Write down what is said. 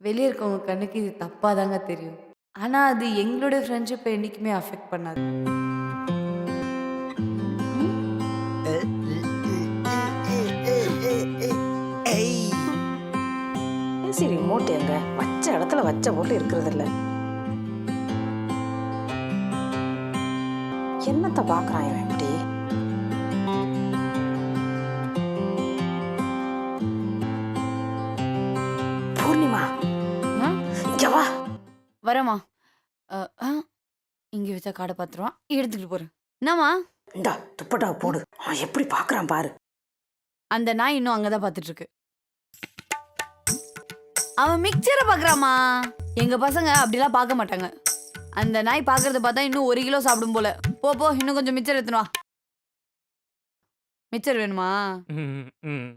வெளிய இருக்கவங்க கண்ணுக்கு இது தப்பா தாங்க தெரியும். ஆனா அது எங்களுடைய ஃப்ரெண்ட்ஷிப்ப என்னைக்குமே அஃபெக்ட் பண்ணாது. ம். ஏசி ரிமோட் எங்க வச்ச இடத்துல வச்ச போல இருக்கிறது இல்ல. என்னத்த பாக்குறான் இவன் இப்படி? பூர்ணிமா ஆ இங்க வா. வரேம்மா. அ ஆ இங்க வச்சா காட பாத்துருவான். எடுத்துக்கிட்டு போறேன். என்னம்மா? இந்தா துப்பட்டா போடு. அவன் எப்படி பாக்குறான் பாரு. அந்த நாய் இன்னும் அங்க தான் பாத்துட்டு இருக்கு. அவன் மிக்சர பாக்குறாம்மா. எங்க பசங்க அப்படிலாம் பார்க்க மாட்டாங்க. அந்த நாய் பார்க்கறத பார்த்தா இன்னும் 1 கிலோ சாப்பிடும் போல. போ போ இன்னும் கொஞ்சம் மிச்சர் எடுத்துன்னு வா. மிச்சர் வேணுமா? ம், ம்.